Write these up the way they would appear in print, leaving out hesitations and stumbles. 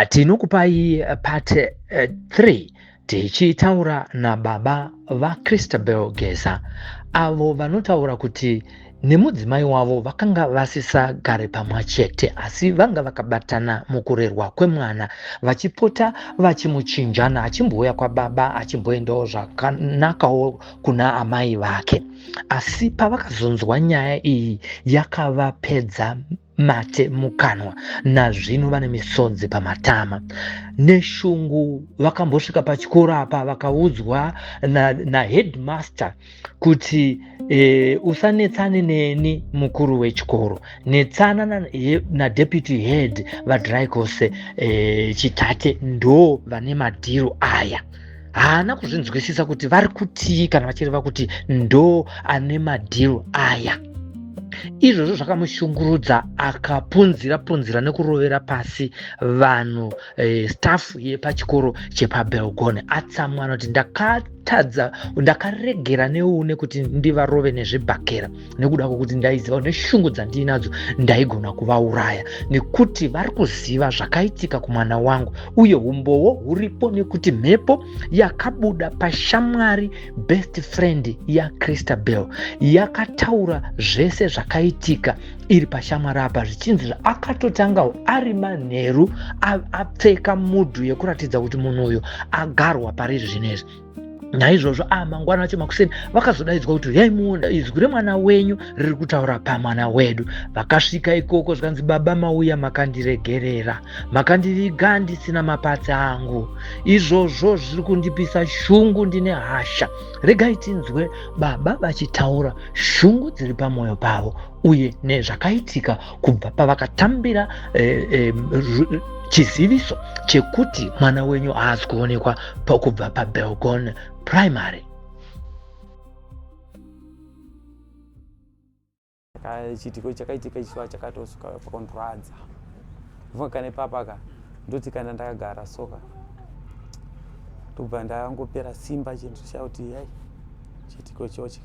Tinokupai part 3 tichitaura nababa vaCHRISTABEL geza avo vanotaura kuti nemudzimai wavo vakanga vasisagare pamwe chete asi vanga vakabatana mukurerwa kwemwana vachipota vachimuchinjana achimbouya kwababa achimboendawo zvakanakawo kuna amai vake asi pavakazonzwa nyaya iyi yakavapedza mate mukanwa nazvino vane misodzi pamatama neshungu vakambosvika pachikoro apa vakaudzwa na headmaster kuti usanetsane neni mukuru wechikoro netsana na deputy head vaDRYCOSS CHITATE ndo vane madhiro aya. Haana kuzvinzwisisa kuti vari kutii kana vachireva kuti ndo ane madhiro aya. Izvozvo zvakamushungurudza akapunzira nekurovera pasi vanhu staff yepachikoro chepaBelgone atsamwa anoti ndakaregera neune kuti ndivarove nezvibhakera nekuda kwokuti ndaiziva neshungu dzandinadzo ndaigona kuvauraya nekuti vari kuziva zvakaitika kumwana wangu uye umbowo huripo nekuti mhepo yakabuda pashamwari best friend yaCHRISTABEL yakataura zvese zvakaitika iri pashamwari apa zvichinzi akatotangawo ari manheru apfeka mudhu yekuratidza kuti munhu uyu agarwa pari zvinezvi. Naizvozvo mangwana acho makuseni vakazodaidzwa kuti yaimuona izwi remwana wenyu riri kutaura pamwana wedu. Vakasvika ikoko zvikanzi baba mauya makandiregerera makandiviga ndisina mapatsa angu. Izvozvo zviri kundipisa shungu ndine hasha. Regai tinzwe baba vachitaura shungu dziri pamwoyo pavo uye nezvakaitika kubva pavakatambira chiziviso chekuti mwana wenyu haazi kuonekwa kubva paBelgone primary. Chitiko chakaitika ichiva chakatosvika pakondradza. Kana ipapaka ndoti kana ndakagara soka tobva ndangopera simba chinhu chauti yai chitiko chochi.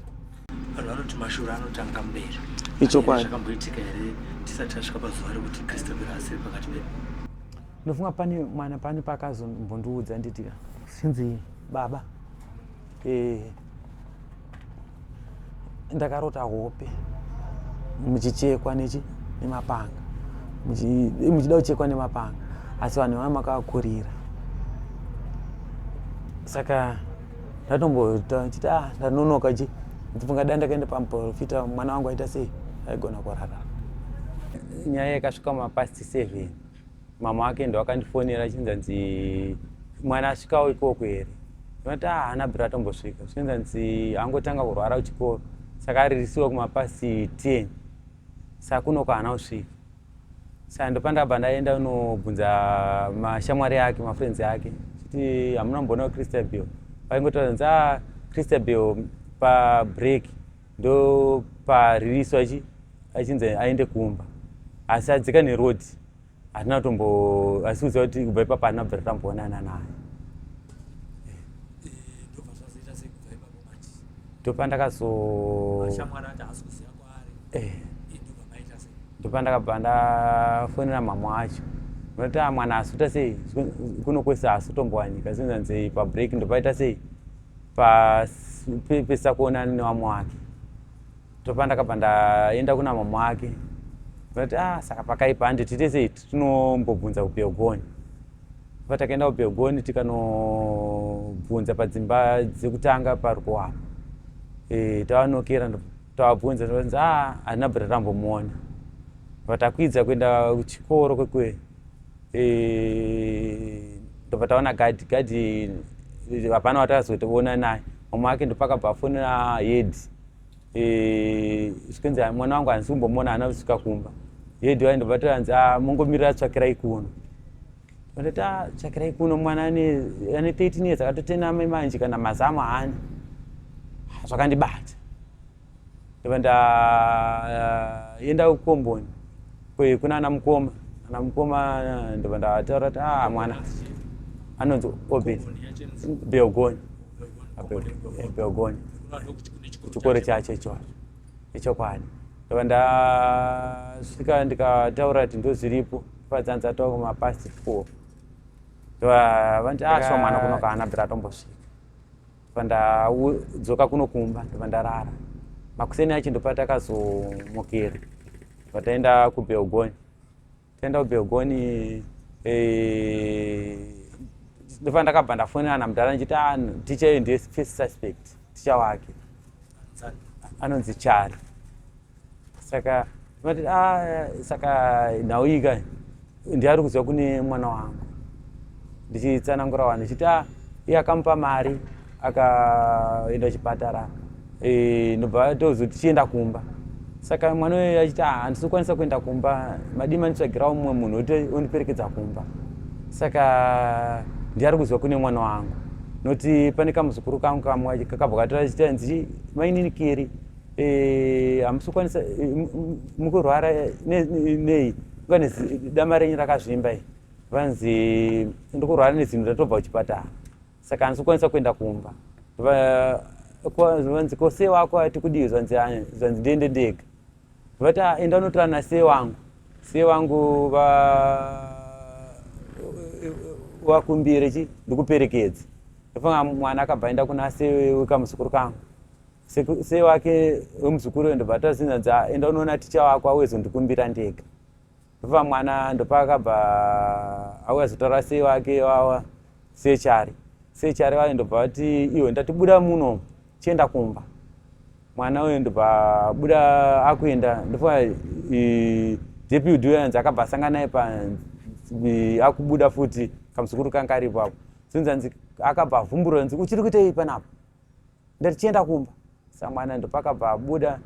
Vanhu vanoti mashura anotanga mberi. Ichokwadi. Zvakamboitika here tisati tasvika pazuva rekuti CHRISTABEL asiri pakati pedu. Ndofunga pane pane pakazombondiudza nditi sinzi baba ndakarota hope muchichekwa nemapanga muchida kuchekwa nemapanga asi vanhu vamakakurira saka ndatombota chiti ndanonoka ndifunga danda kaenda pamuprofita mwana wangu aita sei aigona kurara. Nyaya yakasvika mapast 7 mama wake ndo akandifonera achinzi mwana asvikawo ikoko here. Ndinoti haana bhira tombosvika zvinzi angotanga kurwara kuchikoro saka aririsiwa kumapast 10 saka kunoko haana kusvika. Saka ndopandabva ndaenda unobvunza mashamwari ake mafriends ake chiti hamuna mbonawo CHRISTABEL. Vaingotaura CHRISTABEL pabreak ndo paririswa achinzi aende kumba asi adzika nerodi hatina asi kuziva kuti kubva ipapo hatina bvira tamboonana naye. Ndopandakabva ndafonera mama wacho noti mwana asuta sei kuno kwese asutombowanika zvinzanzi pabreak ndopaita sei pesa kuonana nevamwe wake. Ndopandakabva ndaenda kuna mama wake noti saka pakaipa handitiite sei tinombobvunza kuBelgone. Patakaenda kuBelgone tikanobvunza padzimba dzekutanga parikuwapa tavanokera tavabvunza ndovanzi handina bhira tambomuona. Patakwidza kuenda kuchikoro kwekwe ndobva taona gadhi hapana watakazotoona naye. Mama wake ndopakabva afonera head zvikanzi mwana wangu handisi kumbomuona haana kusvika kumba. Head waindobva toanzi mongomirira tsvakirai kuno. Ndoti tsvakirai kuno mwana ane 13 years akatotena amai manje kana mazamu haana. Zvakandibata ndobva ndaenda kukomboni kuna ana mukoma ndobva ndataura kuti mwana anonzi Obed Belgone chikoro chacho ichocho ichokwadi. Ndobva ndasvika ndikataura kuti ndozviripo padzanza to ma past 4 vanti aswa mwana kuno kana bira tombosvika panda dzoka kuno kumba ndarara makuseni achi ndopata kazomukira pataenda kuBelgoni tenda kuBelgoni ndopanda ndakabva ndafonera namudhara ndichiti ticha ndiye first suspect ticha wake anonzi Chari saka vati saka nhauika ndiari kuziva kune mwana wangu ndichitsanangura vanhu ndichiti iye akamupa mari akaenda kuchipatara ndobva tozoti tichienda kumba saka mwana uyu achiti handisi kukwanisa kuenda kumba madima nditsvagirawo mumwe munhu ondiperekedza kumba saka ndiari kuziva kune mwana wangu noti pane kamuzukuru kangu kamwe kakabva katora achiti hanzi mainini hamusi kukwanisa mukurwara nei dama renyu rakazvimba vanzi ndikurwara nezinhu ndatobva kuchipatara saka handisi kukwanisa kuenda kumba vanzi ko sei wako ati kudii zvanzi ndiende ndega vati enda unotora nasei wangu wakumbire ndikuperekedze ndofunga mwana akabva enda kuna sei wekamuzukuru kangu sei wake wemuzukuru ndobva tazinanzi enda unoona ticha wako awezondikumbira ndega ndofunga mwana ndopakabva auya zotaura sei wake wawa Chari wayo ndobva vati iwe ndatibuda muno chienda kumba mwana uyu ndobva buda akuenda ndofunga deputy uyanzi akabva asangana naye akubuda futi kamuzukuru kanga karipo apo zvinzanzi akabva avhumbura nzi uchiri kuitei panapo ndati chienda kumba saka mwana ndopakabva abuda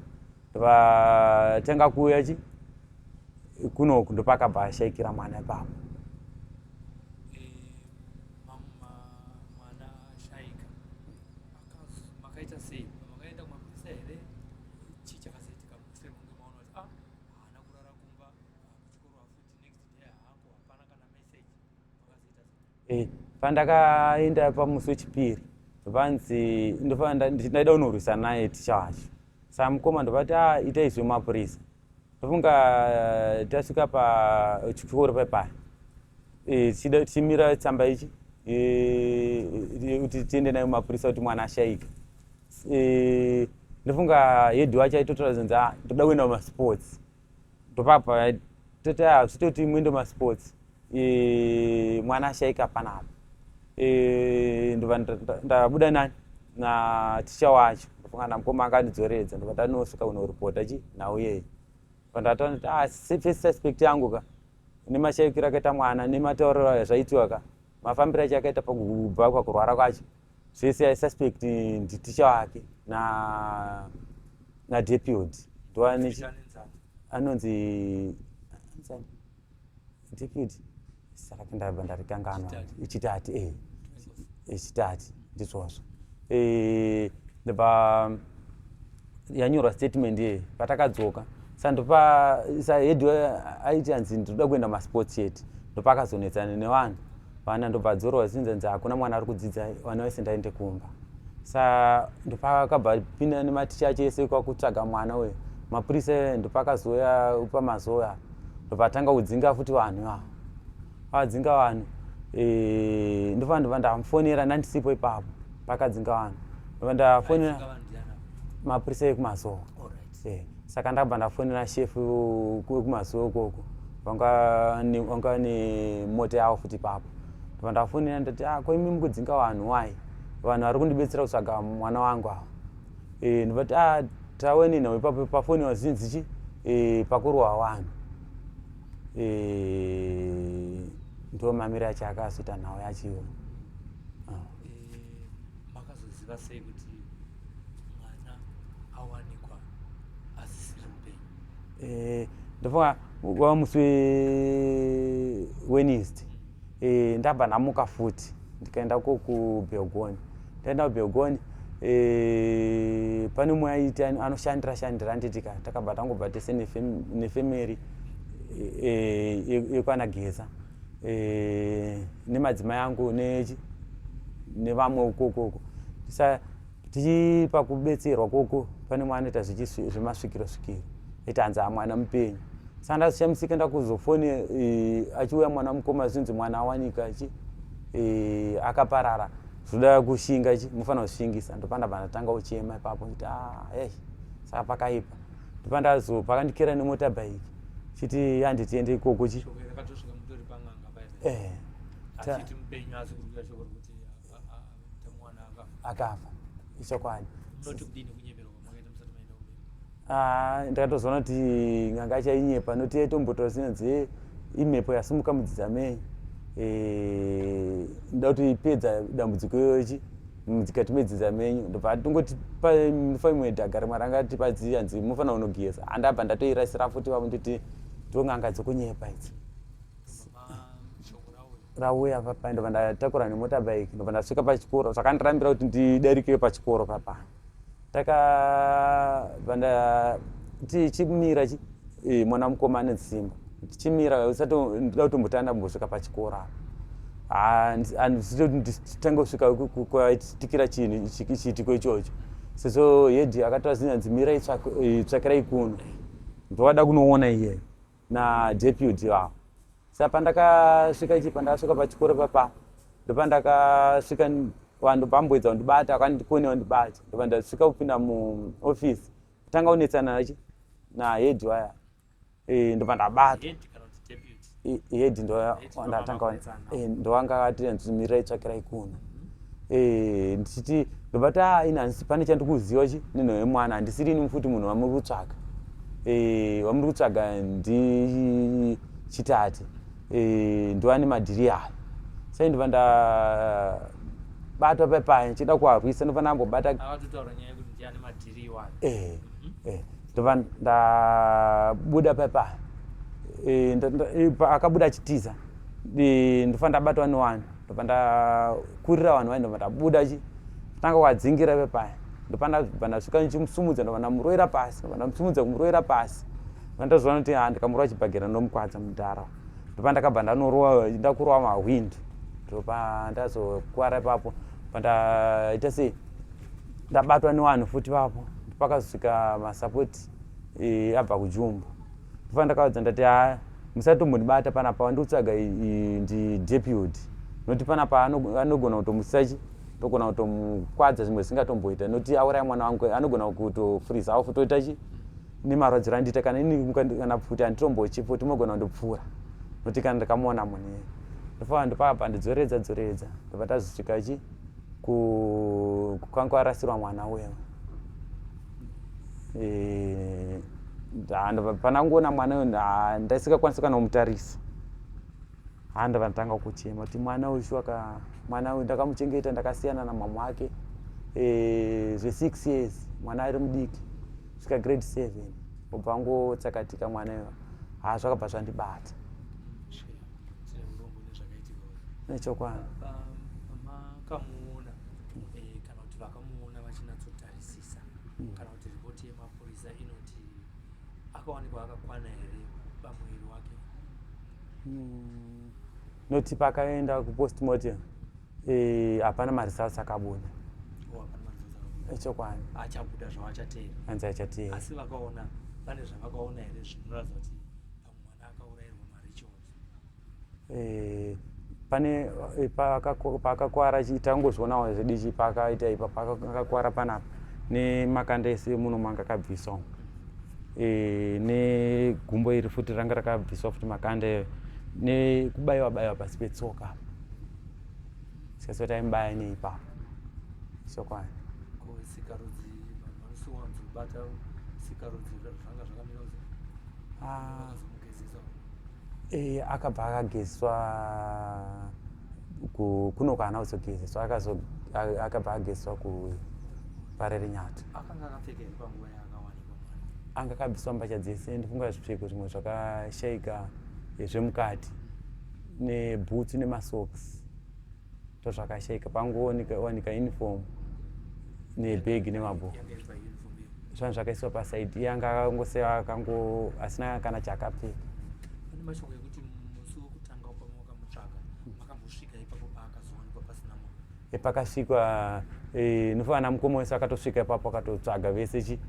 ndovatanga kuuya kunoku ndopakabva ashayikira mwana ipapo pandakaenda pamusi wechipiri vanzi ndaida unorwisana naye ticha wacho saka mukoma ndopati itai izvo mapurisa ndofunga tasvika pachikoro paipaya tichimira tsamba ichi kuti tiende nayo mapurisa kuti mwana ashayika ndofunga hedhi wacho aitotora zvinzi ndoda kuenda mumasports ndopapa toti zvitoti muende mumasports mwana ashayika panapa ndobva ndabuda nani naticha wacho ndofunga namukoma akandidzoredza ndobva ndanosvika kunoripota nhau yeye ndataura first suspect yangu nemashayikiro akaita mwana nematauriro zvaitiwa mafambiro acho akaita pakubva pakurwara kwacho zvese suspect nditicha wake nadeputy anonzi deputy saka ndabva ndarikanganwa ichitati ichitati ndizvozvo ndobva yanyorwa statement ye patakadzoka hedhi aiti hanzi ndoda kuenda masports chete ndopakazonetsana nevanhu vana ndobva dzorwa zinzanzi hakuna mwana ari kudzidza vana vese ndaende kumba sa ndopakabva pinda nematicha acho ese kwakutsvaga mwana uyu mapurisa ndopakazoya pamazowe ndopatanga kudzinga futi vanhu ivavo vakadzinga vanhu ndobva ndamufonera ndandisipo ipapo pakadzinga vanhu ndobva ndafonera mapurisa ekumazowe saka ndabva ndafonera shefu wekumazowe ukoko vanga nemota yavo futi ipapo ndobva ndafonera ndati koimi mukudzinga vanhu wai vanhu vari kundibetsera kutsvaga mwana wangu ava ndobva taweni nhau ipapo pafoni wazinzi pakurwa vanhu ndo mamiro acho akazoita nhau yachiwo makazoziva sei kuti mwana awanikwa asisiri mupenyu ndofunga wava musi Wednesday ndabva ndamuka futi ndikaenda kuBelgoni ndaenda kuBelgoni pane mumwe aiti anoshandira nditika takabva tangobva tese nefemeri yekwanageza nemadzimai angu nevamwe ukokoko tichipa kubetserwa koko pane mwana ita zvemasvikiro iti hanzi mwana mupenyu Sanda shamsika nda kuzofone achiuya mwana mukoma zvinzi mwana awanika akaparara zvoda kushinga mufana kushingisa ndopanda bandatanga uchema ipapo kuti hey saka pakaipa ndopanda zo pakandikera nemota bike chiti handitiende ikoko akafa ichokwadi ndakatozoona kuti nganga chainyepa noti yaitombotosinanzi imhepo yasimuka mudzidza nda kuti ipedza dambudziko yochi mukati medzidza menyu ndobva tongoti paimwe dhagara mwari angatipadziya hanzi mufana unogeza andabva ndatoirasira futi vavo ndoti tonganga dzokunyepa idzi rauya papa ndobva ndatakura nemota bike ndobva ndasvika pachikoro zvakandirambira kuti ndidarikeyo pachikoro papa takabva tichimira mwana mukoma ane simba tichimira usati ndida kutombotanda mbosvika pachikoro handitanga kusvika kwaitikira chinhu chiitiko ichocho sezvo hedhi akataura zinhanzi mira itsvakirai kuno ndovada kunoona iye nadeputy wavo saka pandakasvika pachikoro papa ndopa ndakasvika vanhu pamboedza kundibata akandikonewa ndibata ndobva ndasvika kupinda muofisi kutanga kunetsana nahedhi waya ndobva ndabata hedhi ndowanga ati mira itsvakirai kuno ndichiti ndobata inhanzi pane chandikuziva nenhoo yemwana handisiri ini mufuti munhu wamuri kutsvaga wamuri kutsvaga ndichitate ndovane madhiri ayo sai ndobva ndabatwa pepai ndichida kuarwisa ndobva ndambobata ndobva ndabuda pepai akabuda achitiza ndofa ndabatwa nevanhu ndobva ndakurira vanhu vai ndobva ndabuda tanga kwadzingira pepai ndopa ndasvika ndichimusumudza ndobva ndamurowera pasi ndobva ndamusumudza kumurowera pasi ndazoona kuti ndikamurova chibhagera ndomukwadza mudhara ndopa ndakabva ndakurova mahwindo ndopa ndazokwara ipapo pandaita sei ndabatwa nevanhu futi papo pakazosvika masapoti abva kujumbo ndofa ndakaudza ndati musatombondibata panapa wandikutsvaga ndideputy noti panapa anogona kutomusachi togona kutomukwadza zvimwe zvisingatomboita noti auraya mwana wangu anogona kutofurizawo futi oita nemarwadziro andiita kana ini kana futi handitombochipo timogona kundopfuura noti kana ndikamuona munhu ndofa ndopapa ndidzoredza ndobva tazosvika kwanga warasirwa mwana wewe panangoona mwana uyu ndaisingakwanisi kana kumutarisa ndobva ndatanga kuchema kuti mwana uyu mwana uyu ndakamuchengeta ndakasiyana namama wake zve6 years mwana ari mudiki svika grade 7 ubva ngotsakatika mwana uyu zvakabva zvandibata nechokwana makamuona kana kuti vakamuona vachinatsotarisisa kana kuti ripoti yemapurisa inoti akawanikwa akakwana here pamwiri wake noti pakaenda kupostmortem hapana maresults akabuda echokwana achabuda zvavachateera hanzi achateera asi vakaona pane zvavakaona here zvinoratidza kuti pamwana akaurayirwa marichos pane pakakwara tangozvionawo zvidichi pakaita ipa pakakwara panapa nemakanda ese muno manga akabviswa negumbo iri futi ranga rakabviswa futi makanda nekubayiwa pasi petsoka sikasi kuti aimubaya neipapo sokwani sikarudzi vanosiwanzobata sikarudzi zvanga zvakamira akabva akagezeswa kuno kwaana kuzogezeswa akabva agezeswa kuparere nyato akanga akapfeka here panguva yaakawanikwa anga akabviswa mbatya dzese ndifunga zvipfeko zvimwe zvakashaika zvemukati nebhutsu nemasocks tozvakashaika pangowanika uniform nebhegi nemabhuku zvanhu zvakaiswa pasaidi yanga akangoseva asina kana chaakapfeka pane mashoko ekuti musi wokutanga pamakamutsvaga makambosvika ipapo paakazowanikwa pasina munhu pakasvikwa nofana mukoma wese akatosvika ipapo akatotsvaga vese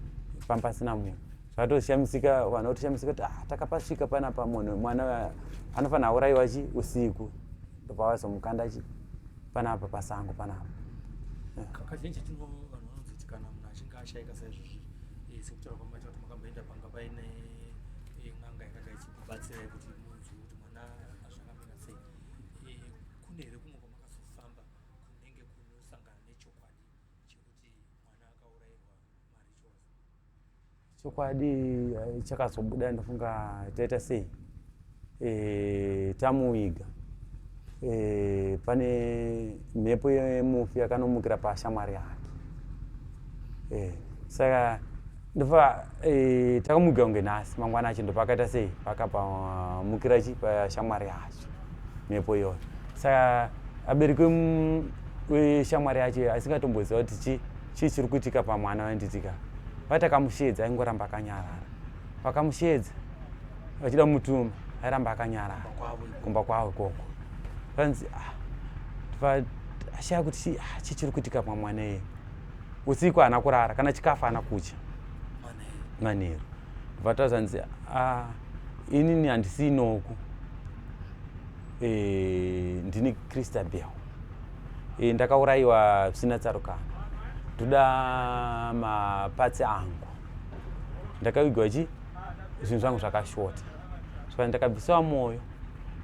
pambasina munhu zvatoshamisika vanhu votoshamisika kuti takapasvika panapa munhu mwana anofanira aurayiwa usiku ndopavazomukanda panapa pasango panapa. Kazhinji vanhu vanonziti kana munhu achinge ashayika saizvozvi sekutaura kwamaita kuti makamboenda panga paine n'anga yakanga ichikubatsirai kuti munzwe kuti mwana zvakamira sei, kune here kumwe kwamakazofamba kunenge kunosangana nechokwadi chekuti mwana akaurayirwa marichos? Chokwadi chakazobuda ndofunga taita sei tamuviga pane mhepo yemufi yakanomukira pashamwari yake. Saka ndofa takamuviga kunge nhasi mangwana acho ndopakaita sei pakapamukira pashamwari yacho mhepo iyoyo. Saka abereki weshamwari yacho asingatomboziva kuti chii chiri kuitika pamwana wanditika vatakamushedza aingoramba akanyarara, vakamushedza vachida mutuma airamba akanyarara kumba kwavo ikoko. Vanzi ashaya kuti chii chiri kuitika pamwana iye, usiku haana kurara kana chikafu haana kudya manheru. Vataudza nzi inini handisi inoku, ndini CHRISTABEL, ndakaurayiwa zvisina tsarukano, ndoda mapatsi angu, ndakavigwa zvinhu zvangu zvakashota. Saka ndakabvisiwa mwoyo,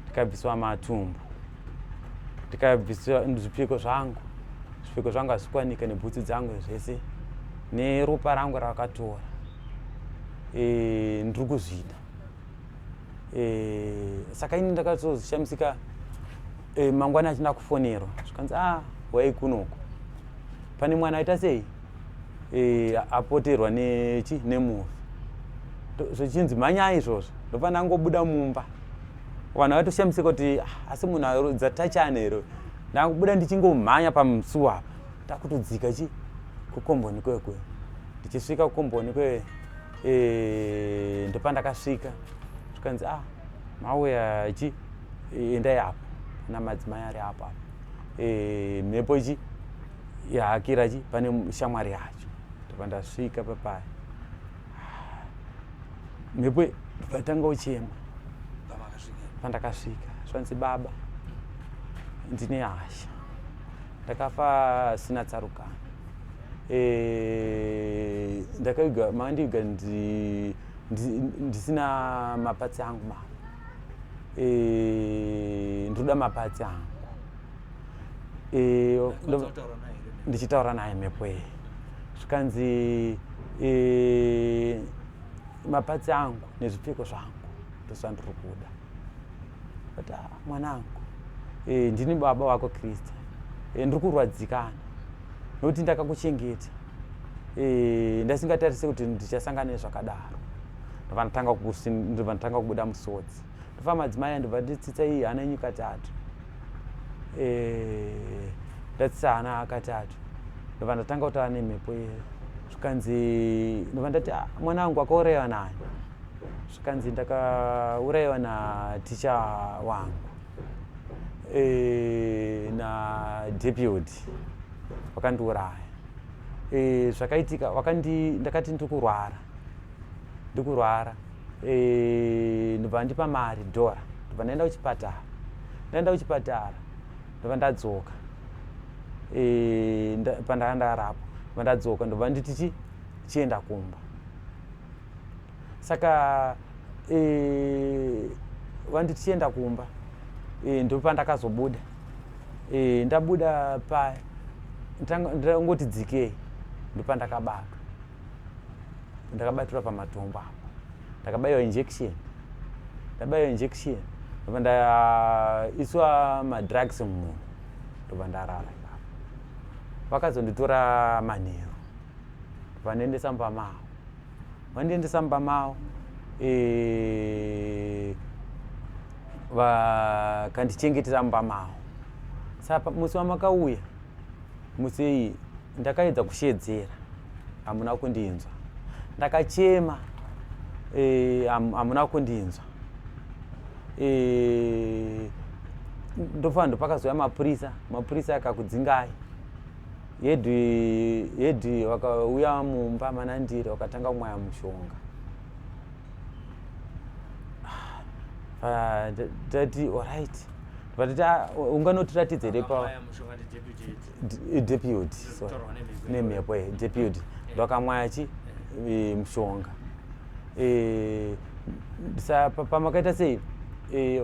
ndikabvisiwa matumbu, ndikabvisiwa zvipfeko zvangu hazvikwanika, nebhutsu dzangu zvese neropa rangu rakatora. Ndiri kuzvida. Saka ini ndakatoshamisika mangwana achinda kufonerwa zvikanzi wai kunoko pane mwana aita sei apoterwa nemufi. Zvichinzi mhanya izvozvo ndofanira ngobuda mumba. Vanhu vatoshamisika kuti asi munhu arodza tachane ero, ndangobuda ndichingomhanya pamusuwo apa takutodzika kukomboni kwekwe. Ndichisvika kukomboni ndopandakasvika zvikanzi mauya endai apo na madzimai ari apo mhepo yahakira pane shamwari yacho. Ndopandasvika papaya mhepo ndopatanga uchema. Pandakasvika zvanzi baba ndine hasha, ndakafa sina tsarukano, ndakaviga mandiviga ndisina mapatsi angu baba, ndoda mapatsi angu. Ndichitaura naye mhepo iyi zvikanzi mapatsi angu nezvipfeko zvangu ndozvandiri kuda. But mwanangu ndini baba wako Kristu, ndiri kurwadzikana nokuti ndakakuchengeta, ndasingatarise kuti ndichasangana nezvakadaro. Ndobva ndatanga kubuda musodzi, ndofa madzimai ndobva nditsitsa iyi hana nyika tatu, ndatsitsa hana akatatu, ndobva ndatanga kutaura nemhepo iyo zvikanzi ndobva ndati mwanangu akaurayiwa nani? Zvikanzi ndakaurayiwa naticha wangu nadeputy wakandiuraya. Zvakaitika ndakati ndikurwara, ndobva ndipa mari dhora, ndobva ndaenda kuchipatara, ndobva ndadzoka pandanga ndarapwa, ndobva ndadzoka ndobva nditi chienda kumba. Saka vanditi chienda kumba ndopandakazobuda. Ndabuda paya ndangoti dzikei ndopandakabatirwa pamatombo apo, ndakabayiwa injection, ndobva ndaiswa madrugs mumunhu, ndobva ndarara ipapo. Vakazonditora manheru, ndobva ndaendesa mumba mavo. Vandiendesa mumba mavo vakandichengetera mumba mavo. Saka musi wamakauya, musi iyi ndakaedza kushedzera, hamuna kundinzwa. Ndakachema, hamuna kundinzwa. Ndofa ndopakazouya mapurisa akakudzingai. Hedhi wakauya mumba manandira wakatanga kumwaya mushonga. tati alright but unganotiratidzere pa deputy nemhepo deputy ndokamwaya chi mushonga pamakaita sei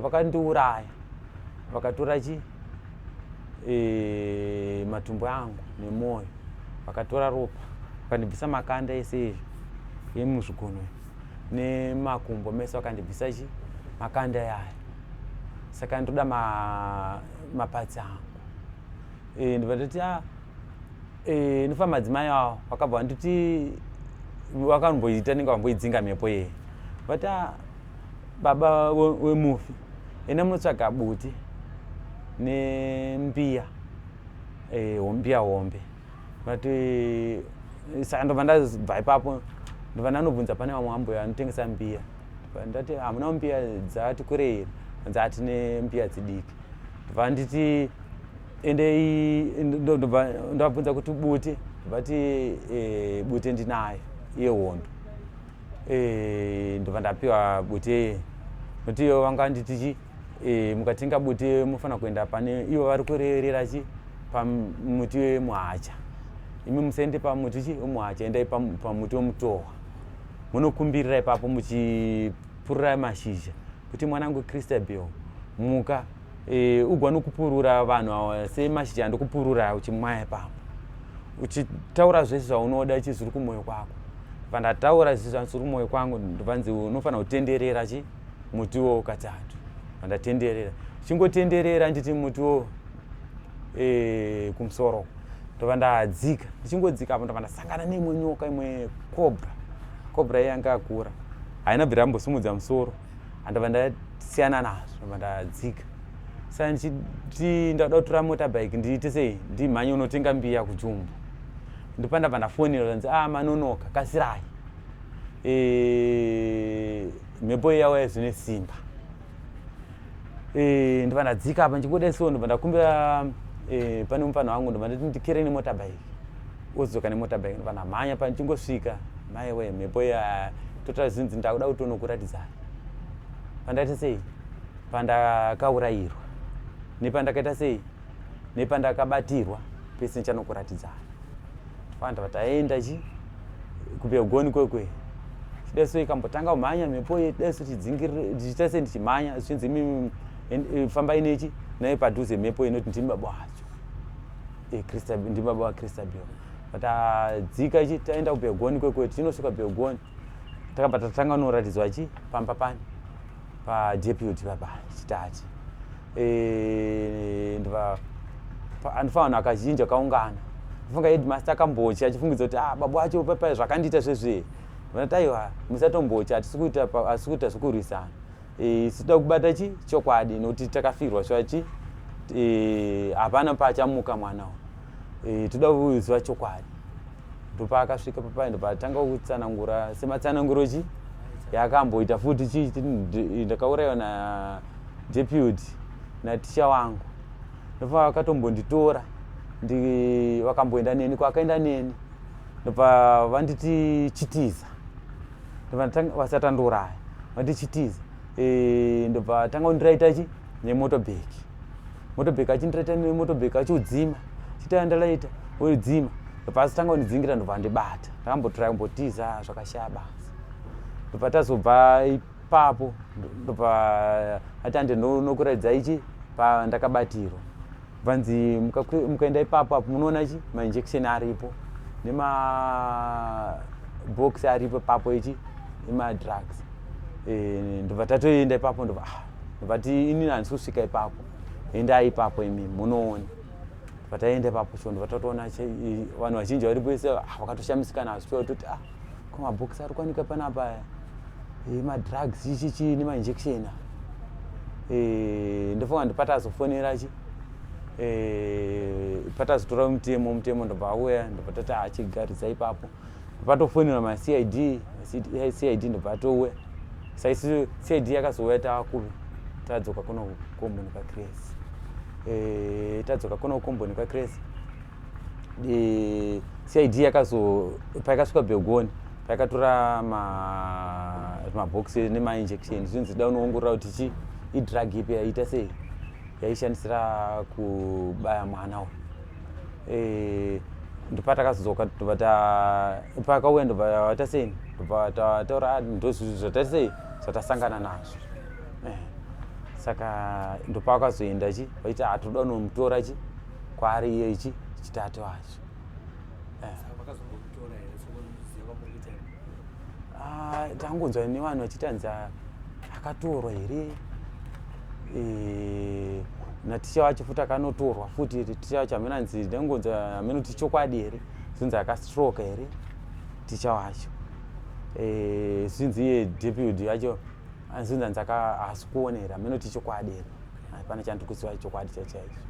vakandiuraya vakatora chi matumbu angu nemwoyo vakatora ropa vakandibvisa makanda ese emuzvigunwe nemakumbo mese vakandibvisa chi makanda yayo saka ndoda mapatsi angu ndibva ndoti ndofa madzimai avo vakabva vanditi vakamboita nenge vamboidzinga mhepo yeye but baba wemufi ene munotsvaga buti nembiya hombiya hombe but saka ndobva ndabva ipapo ndobva ndanobvunza pane vamwe amboya anotengesa mbiya ndati hamuna mbiya dzati kurei dzati nembiya dzidiki ndobva nditi endei ndabvunza kuti buti ndobvati buti ndinayo yehondo ndobva ndapiwa buti kuti ivo vanga nditichi mukatenga buti mufanira kuenda pane ivo vari kurerera chi pamuti wemuhacha imi musaende pamuti chi wemuhacha endai pamuti wemutohwa munokumbirira ipapo muchipurura mashizha kuti mwanangu CHRISTABEL muka ugone kupurura vanhu ava semashizha andokupurura uchimwaya ipapo uchitaura zvese zvaunoda chi zviri kumwoyo kwako pandataura zvese zviri kumwoyo kwangu ndovanzi unofanira kutenderera chi mutiwo katatu pandatenderera chingotenderera nditi mutiwo kumusoro ndobva ndadzika ndichingodzika apo ndobva ndasangana neimwe nyoka imwe kobra yanga yakura haina bvira ambosumudza musoro handobva ndasiyana nazvo ndobva ndadzika saka ndichiti ndauda kutora motorbike ndiite sei ndimhanye unotenga mbiya kujumbu ndopa ndabva ndafonera ndanzi manonoka kasirai mhepo yauya zvine simba ndobva ndadzika apa ndichingoda so ndobva ndakumbira pane mupana wangu ndobva ndati ndikere nemotorbike ozoka nemotorbike ndobva ndamhanya pa ndichingosvika maiwe mhepo tota zvinzi ndakuda kutonokuratidzai pandaita sei pandakaurayirwa nepandakaita sei nepandakabatirwa pese ndichanokuratidzai ndobva taenda chi kupegoni kwekwe chideso ikambotanga kumhanya mhepo yedeso tichiita sei ndichimhanya zvinzi imi famba inechi naye padhuze mhepo inoti ndimi baba wacho ndimi baba waCHRISTABEL tadzika chi taenda kupegoni kwekwe tichinosvika pegoni takabva tatanga noratidzwa chi pamba pani padeputy baba CHITATE andifa vanhu akazhinji akaungana ndifunga headmaster akambocha achifungidza kuti baba wacho papai zvakandiita zvezve vanati aiwa musatombocha hatisi kuita zvekurwisana sida kubata chi chokwadi nokuti takafirwa svachi hapana pachamuka mwana toda kuziva chokwadi ndopa akasvika papai ndobva tanga kutsanangura sematsananguro chi yakamboita futi chi ndakaurayiwa nadeputy naticha wangu ndopa vakatombonditora vakamboenda neni kwakaenda neni ndobva vanditi chitiza ndobva vasatandouraya vanditi chitiza ndobva tanga kundiraita chi nemotobheki achindiraita nemotobheki achiudzima chitandalaita udzima ndobva asitanga kundidzingira ndobva ndibata ndakambotora kumbotiza zvakashaya basa ndobva tazobva ipapo ndobva atande nokuradzai chi pandakabatirwa vanzi mukaenda ipapo apo munoona chi mainjection aripo nemabox aripo papo ichi nemadrugs ndobva tatoenda ipapo ndobva ti inini handisi kusvika ipapo endai ipapo imi munoona ndobva taenda ipapo cho ndobva tatoona vanhu vazhinji varipo ese vakatoshamisika nazvo toti komabhokisi ari kuwanika panapa madrugs ichichi nemainjection ndofunga ndipatazofonera chi patazotora mutemo ndobva auya ndobva tati achigaridza ipapo ndopatofonera macid ndobva atouya saisi cid yakazouya taakuve tadzoka kuno kukomboni kwaCRESI tadzoka kuno kukomboni kwaCRESI cid paikasvika begoni payakatora mabhokisi nemainjection zvinzi da unoongorora kuti idrug ipi yaita sei yaishandisira kubaya mwana uyu. Ndopatakazoka pakauya ndobva waita sei ndobva taura ndozvizvi zvataita sei zvatasangana nazvo. Saka ndopakazoenda vaita hatoda unomutora kwaari iye CHITATE wacho. Tangonzwa nevanhu vachitanza akatorwa here naticha wacho futi akanotorwa futi ticha wacho hamena nzi ndangonzwa hamena kuti chokwadi here zvinzi akastroke here ticha wacho. Zvinzi iye deputy yacho zvinzi anzi haasi kuonera hamena kuti chokwadi here hapana chandikuziva chokwadi chachaicho.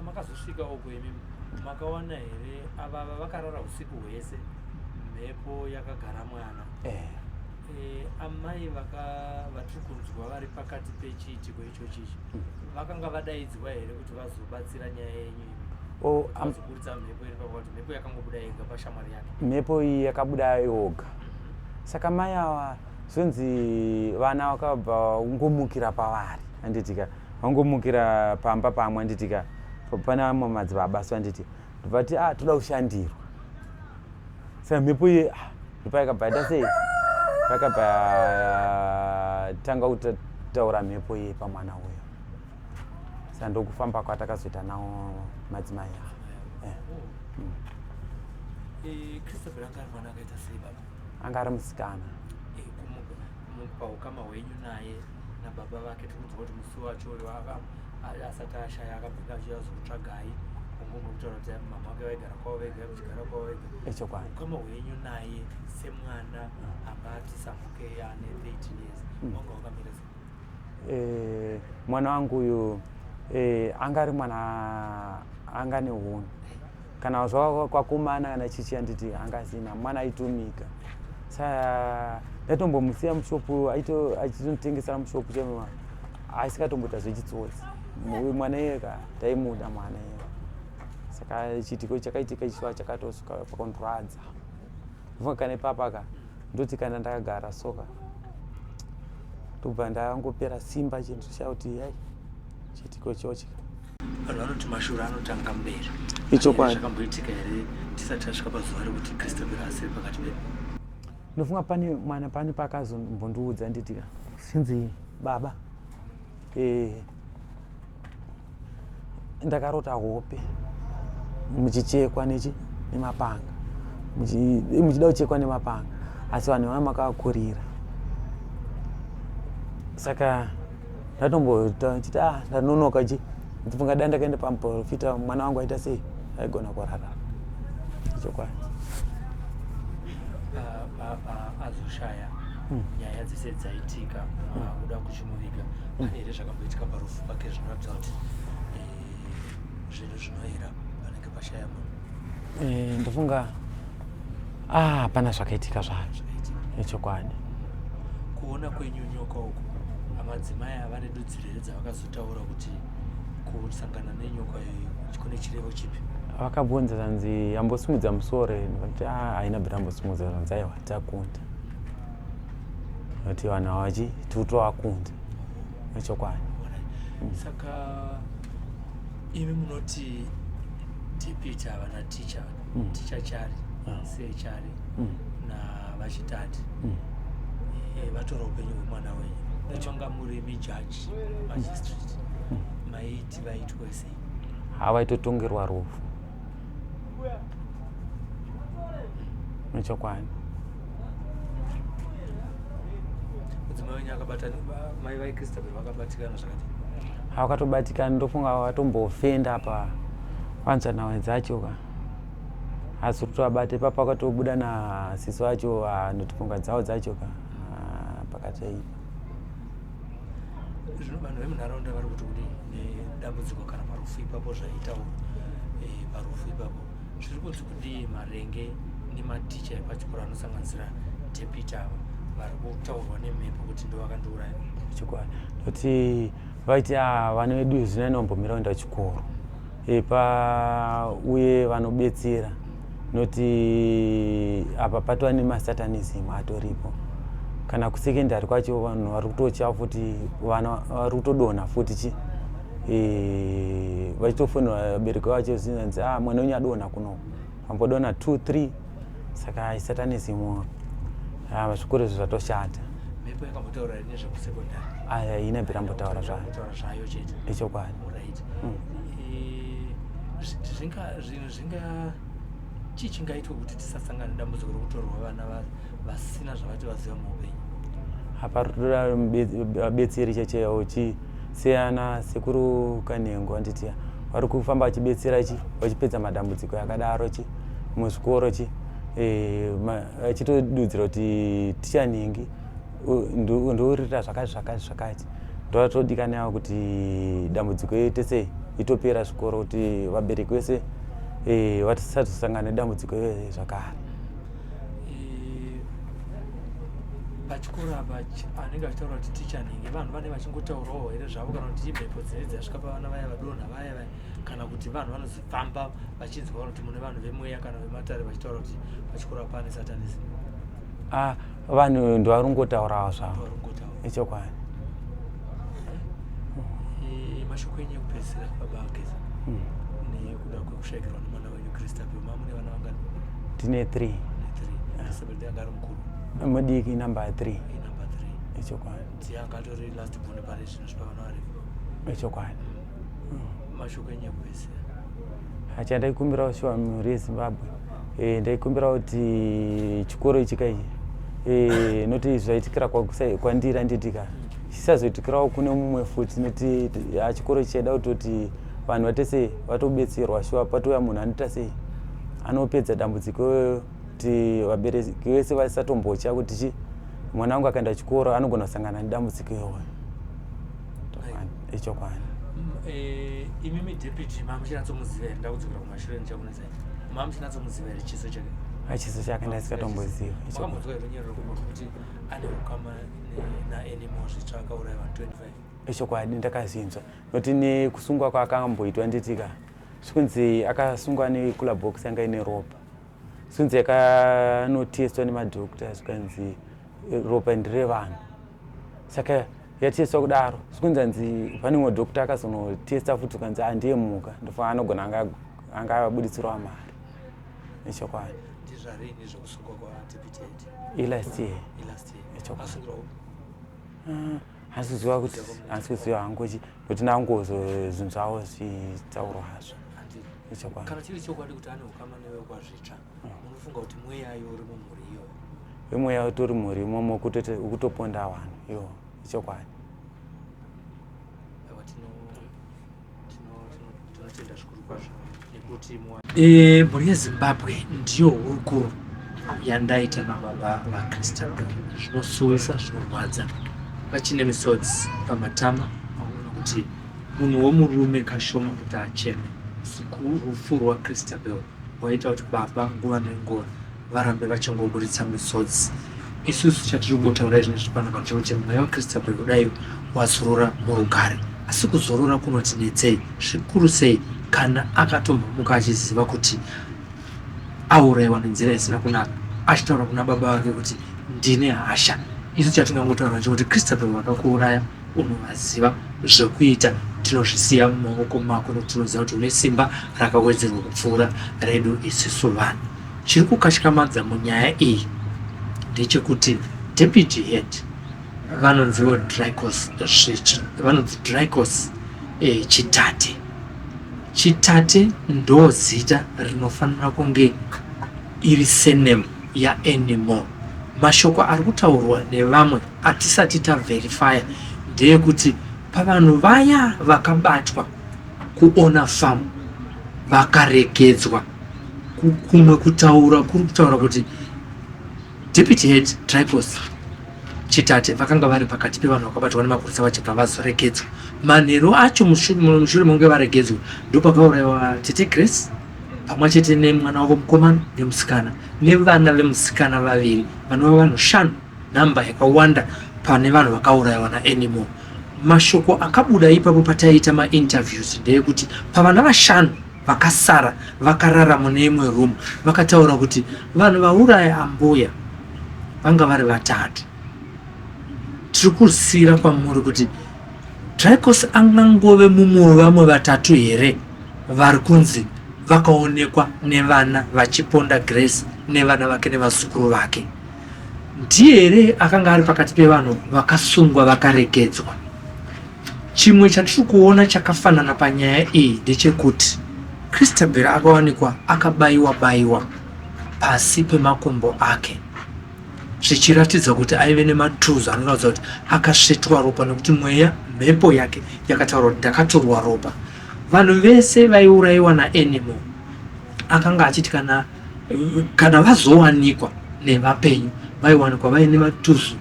Makazosvika uko imi makaona here ava vakarara usiku hwese mhepo yakagara mwana. Amai vatiri kunzwa vari pakati pechiitiko ichochi vakanga vadaidzwa here kuti vazobatsira nyaya yenyu vazoburitsa mhepo iri pakuti mhepo yakangobuda yega pashamwari yake? Mhepo iyi yakabuda yoga. Saka mai ava zvonzi vana vakabva ngomukira pavari handitika vangomukira pamba pamwe handitika pana amwe madzibaba so handiti ndobva ti toda kushandirwa. Saka mhepo iyi ndopa yakabva yaita sei yakabva tanga kutaura mhepo iyi pamwana uyo. Saka ndokufamba kwatakazoita nawo madzimai avo. CHRISTABEL anga ari mwana akaita sei baba? Anga ari musikana. Paukama hwenyu naye nababa vake tikudziva kuti musi wacho asati ashaya akabvika achiyazokutsvagai ongomutaura kuti mama wake vaigara kwavo vega kuchigara kwavo vega. Echokwadi. Ukama hwenyu naye semwana akati samuke ane 13 years wanga wakamira sei? Mwana wangu uyu anga ari mwana anga neunhu kana zvava kwakumana kana chichi handiti anga asina mwana aitumika. Saka ndatombomusiya mushopu achitotengesera mushopu chema aisikatomboita zvechitsotsi mwana iyeka taimuda mwana iye. Saka chiitiko chakaitika ichiva chakatosvika pakondradza mvuka kana ipapaka ndoti kana ndakagara soka tobva ndangopera simba chinhu chauti yai chiitiko chochika. Vanhu vanoti mashura anotanga mberi. Ichokwadi. Zvakamboitika here tisati tasvika pazuva rekuti CHRISTABEL asiri pakati pedu? Ndofunga pane mwana pane pakazombondiudza nditika sinzi baba ndakarota hope muchichekwa nemapanga muchida kuchekwa nemapanga asi vanhu vamakakurira. Saka ndatombota chiti ndanonoka ndifunga dai ndakaenda pamuprofita mwana wangu aita sei aigona kurarama. Chokwadi. Azoshaya nyaya dzese dzaitika kuda kuchimuviga here zvakamboitika parufu pake zvinoratidza kuti zvinhu zvinoyera panenge pashaya munhu. Ndofunga hapana zvakaitika zvacho. Echokwadi. Kuona kwenyu nyoka uku amadzimai ava nedudziro here dzavakazotaura kuti kusangana nenyoka iyi kune chirevo chipi? Vakabvunza zanzi yambosimudza musoro kuti haina bvira ambosimudza zanzi aiwa takunda kuti vanhu avachi totowakunda. Echokwadi. Saka imi munoti deputy ava naticha ticha chari sechari navachitate vatora upenyu hwemwana wenyu vachanga muri mijaji magistrate maiti vaitwe sei? Havaitotongerwa rufu. Echokwadi. Mudzimai wenyu akabatana mai vaCHRISTABEL vakabatikana zvakati? Havakatobatikana ndofunga vatombofenda panzvanawe dzacho ka asi kuti vabate ipapo vakatobuda nasisi vacho ndotifunga dzavo dzacho ka pakati ipa. Zvino vanhu vemunharaunda vari kuti kudii nedambudziko kana parufu ipapo zvaitawo parufu ipapo zviri kunzi kudii marenge nematicha epachikoro anosanganisira deputy ava vari kutaurwa nemhepo kuti ndo vakandouraya? Chokwadi. Kuti vaiti vana vedu zvino vanombomira kuenda kuchikoro uye vanobetsera noti apa patova nemasatanism atoripo. Kana kusekendari kwacho vanhu vari kutocha futi, vana vari kutodonha futi vachitofonera vabereki vacho zinzi mwana wenyu adonha kuno, ambodonha 2-3, saka satanism zvikoro izvo zvatoshata. Mhepo yakambotaura nezvekusekondari? Haina mbirambotaura zvayo. Zvayo chete. Ichokwadi. Chii chingaitwa kuti tisasangana nedambudziko rekutorwa vana vasina zvavati vaziva muupenyu? Apa rutoda vabetseri chechewo siyana sekuru Kanengo anditi vari kufamba vachibetsera vachipedza madambudziko yakadaro muzvikoro achitodudzira kuti tichanhingi ndourira zvakati ndovatodikanawo kuti dambudziko yetese itopera zvikoro, kuti vabereki vese vatisazosangana nedambudziko iyoyo zvakare. Pachikoro apa anenge achitaura kuti tichanhingi, vanhu vane vachingotaurawo here zvavo, kana kuti imhepo dzinenge dzasvika pavana vaya vadonha vaya, kana kuti vanhu vanozofamba vachinzwa kuti mune vanhu vemweya kana vematare vachitaura kuti pachikoro apa pane satanism? Vanhu ndovaringotaurawo zvavo. Ichokwadi. Mashoko enyu ekupedzisira baba Ageza, nekuda kwekushayikirwa nomwana wenyu CHRISTABEL, mune vana vangani? Tine 3. CHRISTABEL ndiangari mukuru? Mudiki number 3. Ichokwadi. Ndiye angatori last born pari zvino zvipavana varipo? Ichokwadi. Mashoko enyu ekupedzisira? Chandaikumbirawo shamwari yeZimbabwe, ndaikumbira kuti chikoro ichi noti zvaitikira kwandira nditika chisazoitikirawo kune mumwe futi, noti chikoro chichada kutoti vanhu vatese vatobetserwa shuwa patouya munhu anoita sei anopedza dambudziko kuti vabereki vese vasatombocha kuti mwana wangu akaenda chikoro anogona kusangana nedambudziko iyoyo. Ichokwadi. Imimi deputy mamuchinatsomuziva here? Ndakudzokera kumashure ndichakunetsai. Mamuchinatsomuziva here chiso chake? Chiso chake ndaisingatomboziva. Makambodzwa here runyero rwekuti ane ukama naanimals zvitsva akauraya vanhu 25? Ichokwadi, ndakazinzwa noti nekusungwa kwaakamboitwa nditika zvikunzi akasungwa nekula box yanga ine ropa, zvikunzi yakanotestwa nemadhokota zvikanzi ropa ndire vanhu, saka yatestwa kudaro zvikunzi pane mumwe dhokota akazonotesta futi ukanzi ndiye mhuka, ndofa anogona anga abuditsirwa mari. Ichokwadi. Ndizvarini zvokusungwa kwaDeputy Head? Last year. Asungirwawo? Handisi kuziva hangu kuti ndangozvinzvawo zvitaurwa hazvo. Ichokwadi. Kana chiri chokwadi kuti ane ukama newe kwazvitsva, munofunga kuti mweyayo uri mumhuri iyoyo? Wemweya utori mhuri imomo ukutoponda vanhu iwo. Ichokwadi. Tinotenda zvikuru kwazvo nekuti mhuri yeZimbabwe ndiyo hurukuro yandaita nababa vaCHRISTABEL. Zvinosuwisa, zvinorwadza, pachine misodzi pamatama, aona kuti munhu womurume kashoma kuti acheme. Rufu rwaCHRISTABEL waita kuti baba nguva nenguva varambe vachingoburitsa misodzi. Isusu chatiri kungotaura izvi panapa kuti mweya waCHRISTABEL kudai wazorora murugare, asi kuzorora kunotinetsei zvikuru sei kana akatombomuka achiziva kuti aurayiwa nenzira isina kunaka, achitaura kuna baba vake kuti ndine hasha. Isu chatingangotaura kuti CHRISTABEL vakakuuraya unovaziva, zvekuita tinozvisiya mumaoko mako nokuti tinoziva kuti une simba rakawedzerwa kupfuura redu isusu vanhu. Chiri kukatyamadza munyaya iyi ndechekuti Deputy Head vanonziwo DRYCOSS CHITATE. CHITATE ndo zita rinofanira kunge iri surname yaanimal. Mashoko ari kutaurwa nevamwe atisati taverifya ndeyekuti pavanhu vaya vakabatwa kuona farm vakaregedzwa, kumwe kutaura kuri kutaura kuti Deputy Head DRYCOSS CHITATE vakanga vari pakati pevanhu vakabatwa nemapurisa vachibva vazoregedzwa. Manheru acho mushure monge varegedzwa ndopakaurayiwa tete Grace pamwe chete nemwana wavo mukomana nemusikana nevana vemusikana vaviri vanova vanhu 5, namba yakawanda pane vanhu vakaurayiwa naanimal. Mashoko akabuda ipapo pataiita mainterviews ndeyekuti pavana 5 vakasara vakarara mune imwe room vakataura kuti vanhu vauraya ambuya vanga vari vatatu. Tiri kusiyira kwamuri kuti DRYCOSS angangove mumwe wevamwe vatatu here vari kunzi vakaonekwa nevana vachiponda Grace nevana vake nevazukuru vake. Ndiye here akanga ari pakati pevanhu vakasungwa vakaregedzwa. Chimwe chatiri kuona chakafanana panyaya iyi ndechekuti CHRISTABEL akawanikwa akabayiwa pasi pemakumbo ake, zvichiratidza kuti aive nematuzo anoratidza kuti akasvetwa ropa nekuti mweya mhepo yake yakataura kuti ndakatorwa ropa. Vanhu vese vaiurayiwa naanimal akanga achiti kana vazowanikwa nevapenyu vaiwanikwa vaine matuzo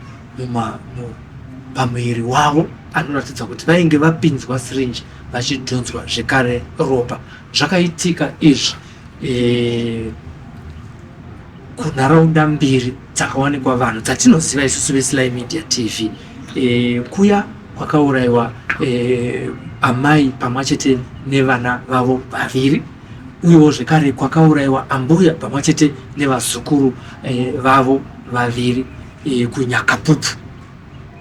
pamuviri wavo anoratidza kuti vainge vapinzwa sirinji vachidhonzwa zvekare ropa. Zvakaitika izvi kunharaunda mbiri dzakawanikwa vanhu dzatinoziva isusu veSlyMedia TV. Kuya kwakaurayiwa amai pamwechete nevana vavo vaviri, uyewo zvekare kwakaurayiwa ambuya pamwechete nevazukuru vavo vaviri kunyakapupu.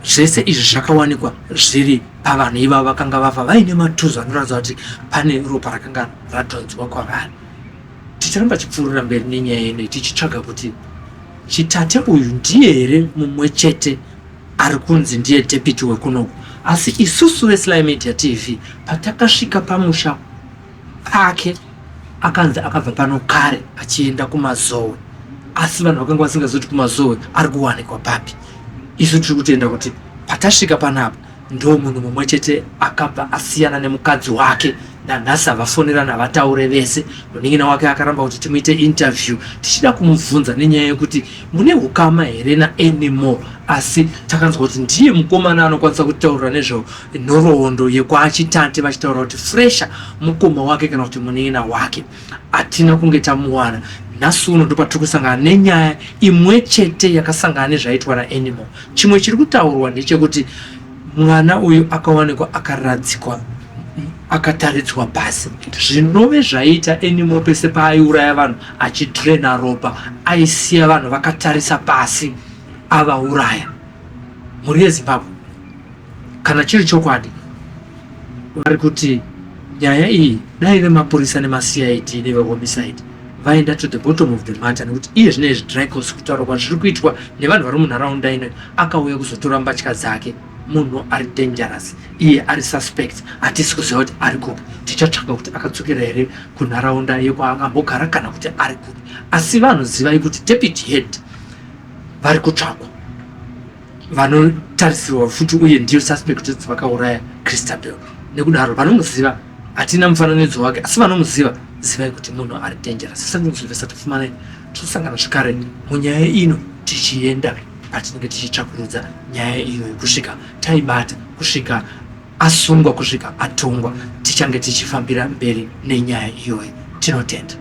Zvese izvi zvakawanikwa zviri pavanhu ivavo vakanga vafa vaine matuzo anoratidza kuti pane ropa rakanga radhonzwa kwavari. Ticharamba chipfuurira mberi nenyaya ino tichitsvaga kuti chitate uyu ndiye here mumwe chete ari kunzi ndiye deputy wekunoku. Asi isusu veSlyMedia TV patakasvika pamusha pake akanzi akabva pano kare achienda kuMazowe, asi vanhu vakanga vasingazoti kuMazowe ari kuwanikwa papi. Isu tiri kutenda kuti patasvika panapa ndo munhu mumwe chete akabva asiyana nemukadzi wake. Nanhasi avafonerana vataure vese. Munin'ina wake akaramba kuti timuite interview tichida kumubvunza nenyaya yekuti mune ukama here naanimal, asi takanzwa kuti ndiye mukomana anokwanisa kutaura nezvenhoroondo yekwaChitate vachitaura kuti fresha mukoma wake kana kuti munin'ina wake. Hatina kunge tamuwana. Nhasi uno ndo patiri kusangana nenyaya imwe chete yakasangana nezvaitwa naanimal. Chimwe chiri kutaurwa ndechekuti mwana uyu akawanikwa akaradzikwa akataridzwa pasi. Zvinove zvaita animal pese paaiuraya vanhu achidrena ropa aisiya vanhu vakatarisa pasi avauraya. Mhuri yeZimbabwe kana chiri chokwadi vari kuti nyaya iyi dai vemapurisa nemaCID nevehomicide vaenda to the bottom of the matter, nekuti iye zvinezvi DRYCOSS kutaura kwazviri kuitwa nevanhu vari munharaunda ino akauya kuzotora mbatya dzake. Munhu ari dangerous, iye ari suspect, hatisi kuziva kuti ari kupi. Tichatsvaga kuti akadzokera here kunharaunda yekwaangambogara kana kuti ari kupi. Asi vanhu zivai kuti deputy head vari kutsvakwa, vanotarisirwa futi uye ndiyo suspect vakauraya CHRISTABEL. Nekudaro vanomuziva, hatina mufananidzo wake, asi vanomuziva zivai kuti munhu ari dangerous. Sandinozvivesa tifumanai tosangana zvakare munyaya ino tichienda patinenge tichitsvakurudza nyaya iyoyo kusvika taibata, kusvika asungwa, kusvika atongwa. Tichange tichifambira mberi nenyaya iyoyo. Tinotenda.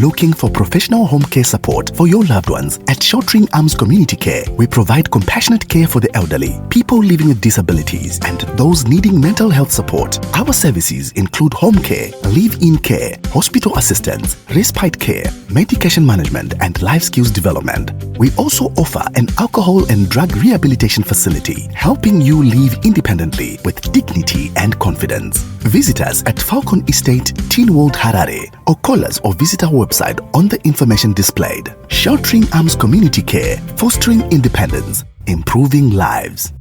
Looking for professional home care support for your loved ones? At Sheltering Arms Community Care, we provide compassionate care for the elderly, people living with disabilities, and those needing mental health support. Our services include home care, live-in care, hospital assistance, respite care, medication management, and life skills development. We also offer an alcohol and drug rehabilitation facility, helping you live independently with dignity and confidence. Visit us at Falcon Estate, Teen World Harare, or call us or visit our website on the information displayed. Sheltering Arms Community Care, fostering independence, improving lives.